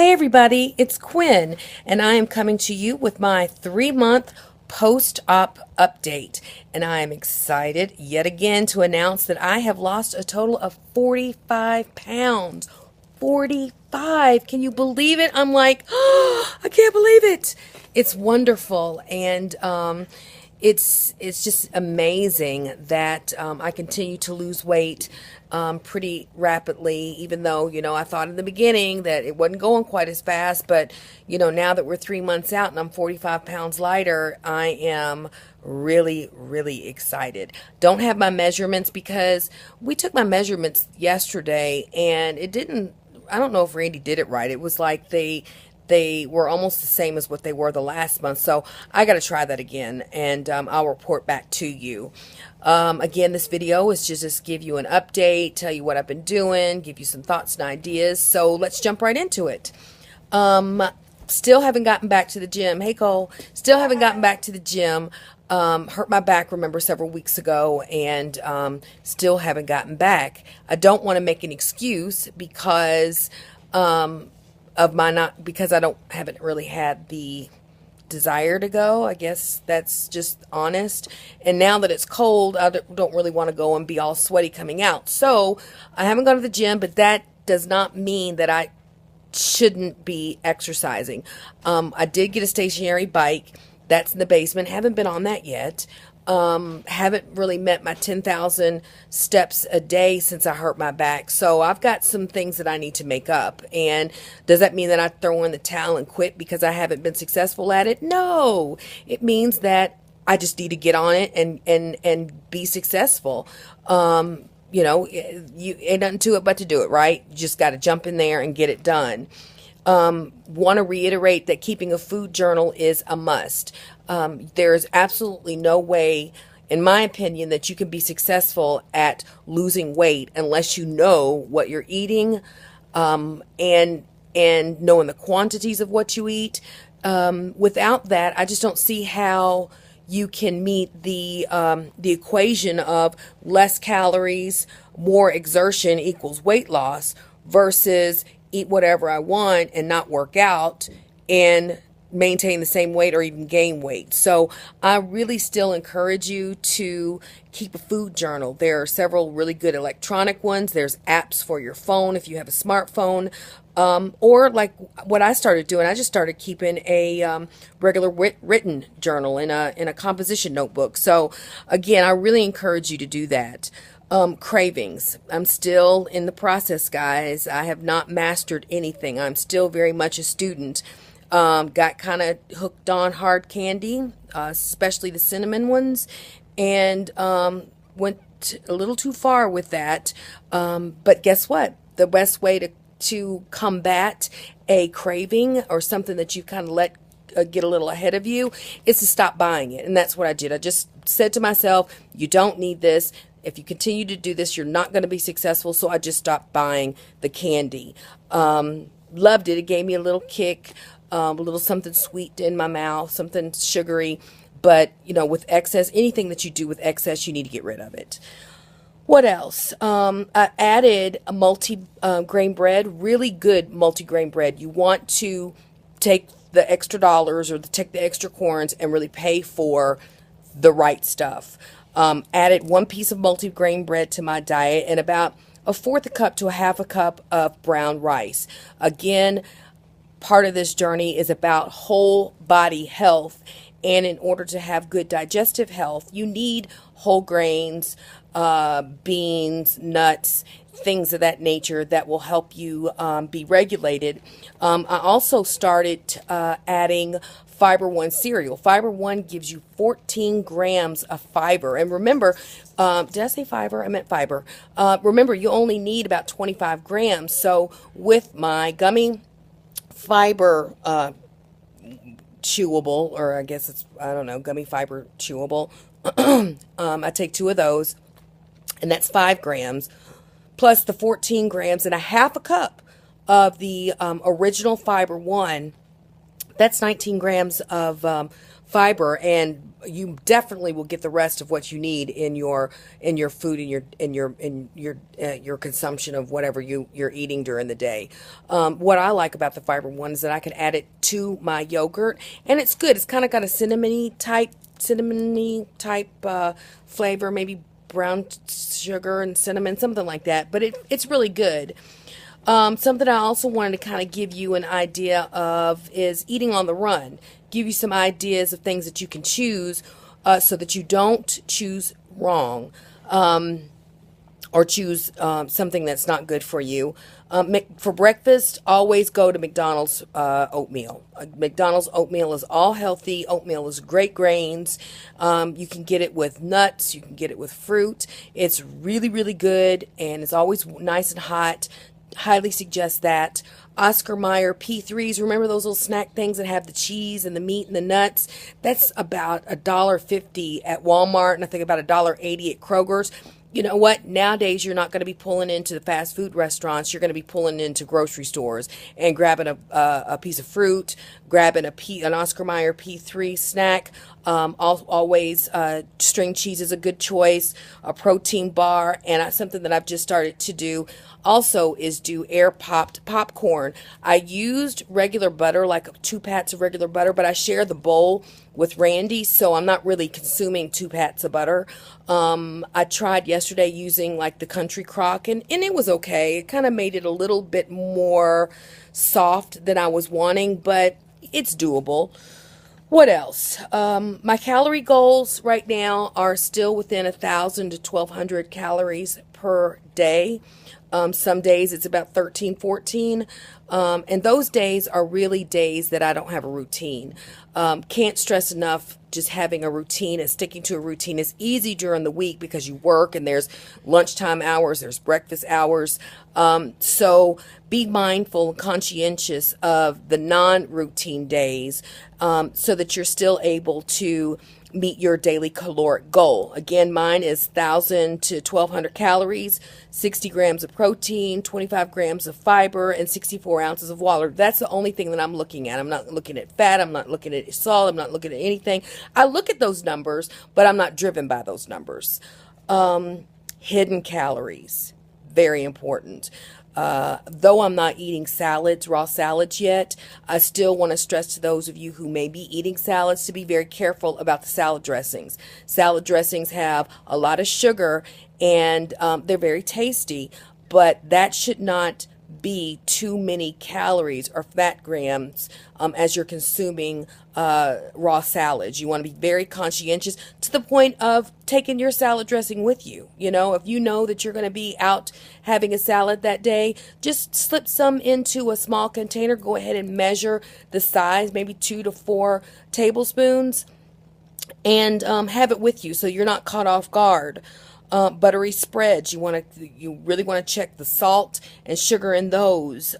Hey everybody, it's Quinn, and I am coming to you with my 3-month post-op update. And I am excited yet again to announce that I have lost a total of 45 pounds. 45. Can you believe it? I'm like, oh, I can't believe it. It's wonderful. And it's just amazing that I continue to lose weight pretty rapidly, even though, I thought in the beginning that it wasn't going quite as fast. But, now that we're 3 months out and I'm 45 pounds lighter, I am really, really excited. Don't have my measurements because we took my measurements yesterday and it didn't, I don't know if Randy did it right. It was like they were almost the same as what they were the last month. So I got to try that again, and I'll report back to you. Again, this video is just give you an update, tell you what I've been doing, give you some thoughts and ideas. So let's jump right into it. Still haven't gotten back to the gym. Hey, Cole. Still haven't gotten back to the gym. Hurt my back, remember, several weeks ago, and still haven't gotten back. I don't want to make an excuse because because I haven't really had the desire to go. I guess that's just honest. And now that it's cold, I don't really want to go and be all sweaty coming out. So I haven't gone to the gym, but that does not mean that I shouldn't be exercising. I did get a stationary bike. That's in the basement. Haven't been on that yet. Haven't really met my 10,000 steps a day since I hurt my back. So I've got some things that I need to make up. And does that mean that I throw in the towel and quit because I haven't been successful at it? No, it means that I just need to get on it and be successful. You ain't nothing to it but to do it, right? You just got to jump in there and get it done. Want to reiterate that keeping a food journal is a must. There is absolutely no way, in my opinion, that you can be successful at losing weight unless you know what you're eating, and knowing the quantities of what you eat. Without that, I just don't see how you can meet the equation of less calories, more exertion equals weight loss versus eat whatever I want and not work out and maintain the same weight or even gain weight. So I really still encourage you to keep a food journal. There are several really good electronic ones. There's apps for your phone if you have a smartphone. Or like what I started doing, I just started keeping a regular written journal in a composition notebook. So again, I really encourage you to do that. Cravings. I'm still in the process, guys. I have not mastered anything. I'm still very much a student. Got kind of hooked on hard candy, especially the cinnamon ones, and went a little too far with that. But guess what? The best way to combat a craving or something that you kind of let get a little ahead of you is to stop buying it. And that's what I did. I just said to myself, you don't need this. If you continue to do this, you're not going to be successful. So I just stopped buying the candy. Loved it. It gave me a little kick, a little something sweet in my mouth, something sugary. But, with excess, anything that you do with excess, you need to get rid of it. What else? I added a multi-grain bread, really good multi-grain bread. You want to take the extra dollars or take the extra corns and really pay for the right stuff. Added 1 piece of multi-grain bread to my diet and about 1/4 cup to 1/2 cup of brown rice. Again, part of this journey is about whole body health. And in order to have good digestive health, you need whole grains, beans, nuts, things of that nature that will help you be regulated. I also started adding Fiber One cereal. Fiber One gives you 14 grams of fiber. And remember, did I say fiber? I meant fiber. Remember, you only need about 25 grams. So with my gummy fiber chewable, or I guess it's, I don't know, gummy fiber chewable, I take 2 of those, and that's 5 grams, plus the 14 grams and 1/2 cup of the original Fiber One. That's 19 grams of fiber, and you definitely will get the rest of what you need in your food, in your consumption of whatever you're eating during the day. What I like about the fiber one is that I can add it to my yogurt, and it's good. It's kind of got a cinnamony type flavor, maybe brown sugar and cinnamon, something like that. But it's really good. Something I also wanted to kind of give you an idea of is eating on the run. Give you some ideas of things that you can choose so that you don't choose wrong or choose something that's not good for you. For breakfast, always go to McDonald's oatmeal. McDonald's oatmeal is all healthy. Oatmeal is great grains. You can get it with nuts. You can get it with fruit. It's really, really good, and it's always nice and hot. Highly suggest that. Oscar Mayer P3s, remember those little snack things that have the cheese and the meat and the nuts? That's about $1.50 at Walmart, and I think about $1.80 at Kroger's. You know what? Nowadays, you're not going to be pulling into the fast food restaurants. You're going to be pulling into grocery stores and grabbing a piece of fruit, grabbing an Oscar Mayer P3 snack. Always string cheese is a good choice, a protein bar, and something that I've just started to do also is do air popped popcorn. I used regular butter, like 2 pats of regular butter, but I share the bowl with Randy, so I'm not really consuming 2 pats of butter. I tried yesterday using like the Country Crock, and it was okay. It kind of made it a little bit more soft than I was wanting, but it's doable. What else? My calorie goals right now are still within 1,000 to 1,200 calories per day. Some days it's about 13, 14. And those days are really days that I don't have a routine. Can't stress enough just having a routine and sticking to a routine is easy during the week because you work and there's lunchtime hours, there's breakfast hours. So be mindful and conscientious of the non-routine days so that you're still able to meet your daily caloric goal. Again, mine is 1,000 to 1,200 calories, 60 grams of protein, 25 grams of fiber, and 64 ounces of water. That's the only thing that I'm looking at. I'm not looking at fat. I'm not looking at salt. I'm not looking at anything. I look at those numbers, but I'm not driven by those numbers. Hidden calories, very important. Though I'm not eating raw salads yet, I still want to stress to those of you who may be eating salads to be very careful about the salad dressings. Salad dressings have a lot of sugar and they're very tasty, but that should not be too many calories or fat grams as you're consuming raw salads. You want to be very conscientious to the point of taking your salad dressing with you. You know, if you know that you're going to be out having a salad that day, just slip some into a small container. Go ahead and measure the size, maybe 2 to 4 tablespoons, and have it with you so you're not caught off guard. Buttery spreads, you really want to check the salt and sugar in those.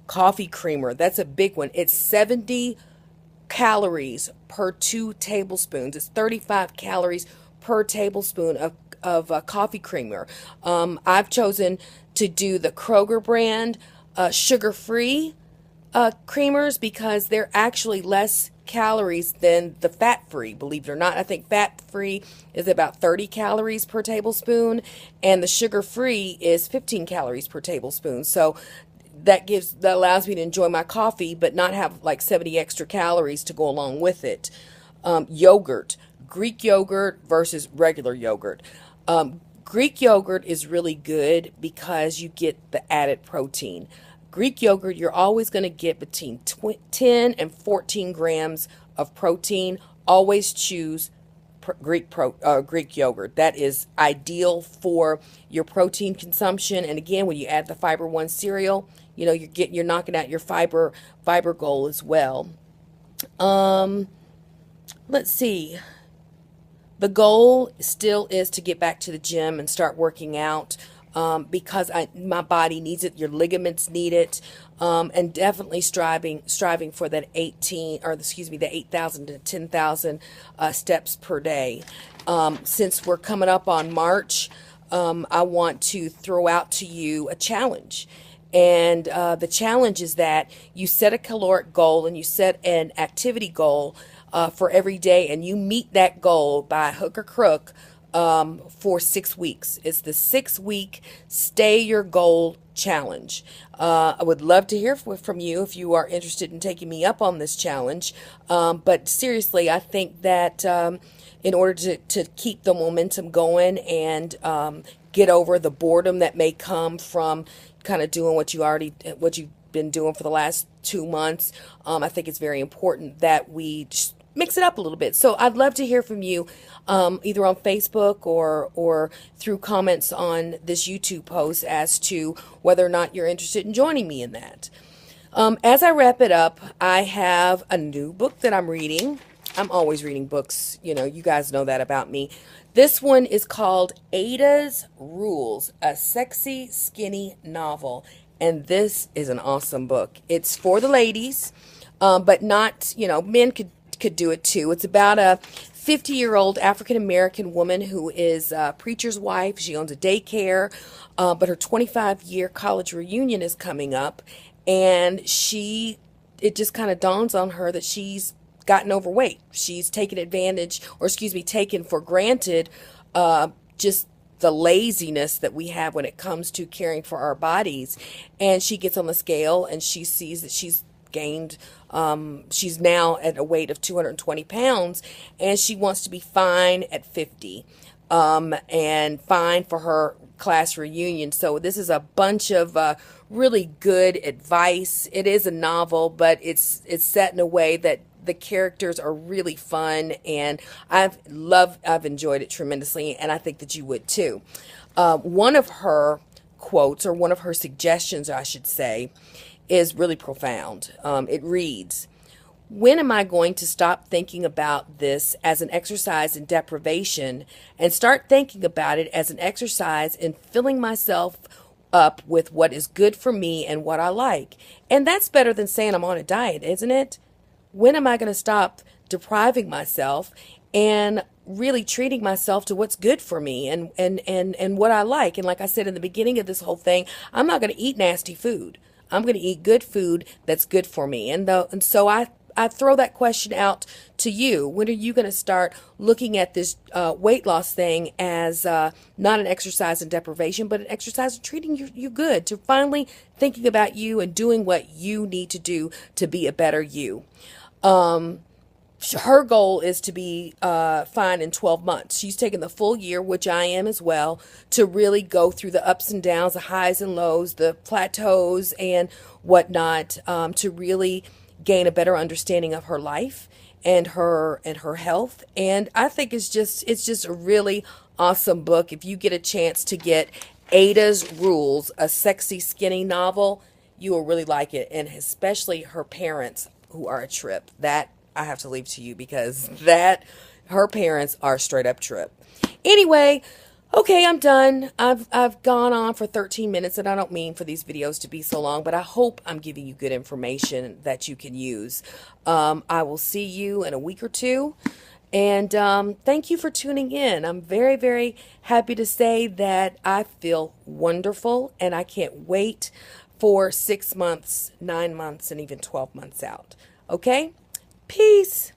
Coffee creamer, that's a big one. It's 70 calories per 2 tablespoons. It's 35 calories per tablespoon of coffee creamer. I've chosen to do the Kroger brand sugar-free creamers because they're actually less calories than the fat-free, believe it or not. I think fat-free is about 30 calories per tablespoon, and the sugar-free is 15 calories per tablespoon. So that allows me to enjoy my coffee, but not have like 70 extra calories to go along with it. Yogurt, Greek yogurt versus regular yogurt. Greek yogurt is really good because you get the added protein. Greek yogurt, you're always going to get between 10 and 14 grams of protein. Always choose Greek yogurt. That is ideal for your protein consumption. And again, when you add the Fiber One cereal, you know you're knocking out your fiber goal as well. Let's see. The goal still is to get back to the gym and start working out. Because my body needs it, your ligaments need it, and definitely striving for that 8,000 to 10,000 steps per day. Since we're coming up on March, I want to throw out to you a challenge. And the challenge is that you set a caloric goal and you set an activity goal for every day, and you meet that goal by hook or crook for 6 weeks. It's the 6 week Stay Your Goal challenge. I would love to hear from you if you are interested in taking me up on this challenge. But seriously, I think that in order to keep the momentum going and get over the boredom that may come from kind of doing what you've been doing for the last 2 months, I think it's very important that we just mix it up a little bit. So I'd love to hear from you, either on Facebook or through comments on this YouTube post as to whether or not you're interested in joining me in that. As I wrap it up, I have a new book that I'm reading. I'm always reading books. You guys know that about me. This one is called Ada's Rules, a sexy, skinny novel. And this is an awesome book. It's for the ladies, but not, men could do it too. It's about a 50-year-old African-American woman who is a preacher's wife. She owns a daycare, but her 25-year college reunion is coming up, and it just kind of dawns on her that she's gotten overweight. She's taken for granted just the laziness that we have when it comes to caring for our bodies. And she gets on the scale and she sees that she's gained, she's now at a weight of 220 pounds, and she wants to be fine at 50, and fine for her class reunion. So this is a bunch of really good advice. It is a novel, but it's set in a way that the characters are really fun, and I've enjoyed it tremendously, and I think that you would too. One of her quotes, or one of her suggestions, I should say, is really profound. It reads, "When am I going to stop thinking about this as an exercise in deprivation and start thinking about it as an exercise in filling myself up with what is good for me and what I like?" And that's better than saying I'm on a diet, isn't it? When am I going to stop depriving myself and really treating myself to what's good for me and what I like? And like I said in the beginning of this whole thing, I'm not going to eat nasty food. I'm going to eat good food that's good for me. And so I throw that question out to you. When are you going to start looking at this weight loss thing as not an exercise in deprivation, but an exercise in treating you good, to finally thinking about you and doing what you need to do to be a better you? Her goal is to be fine in 12 months. She's taken the full year, which I am as well, to really go through the ups and downs, the highs and lows, the plateaus and whatnot, to really gain a better understanding of her life and her health. And I think it's just a really awesome book. If you get a chance to get Ada's Rules, a sexy, skinny novel, you will really like it. And especially her parents, who are a trip. That I have to leave to you, because her parents are straight up trip. Anyway, okay, I'm done. I've gone on for 13 minutes, and I don't mean for these videos to be so long, but I hope I'm giving you good information that you can use. I will see you in a week or two, and thank you for tuning in. I'm very, very happy to say that I feel wonderful, and I can't wait for 6 months, 9 months, and even 12 months out. Okay? Peace.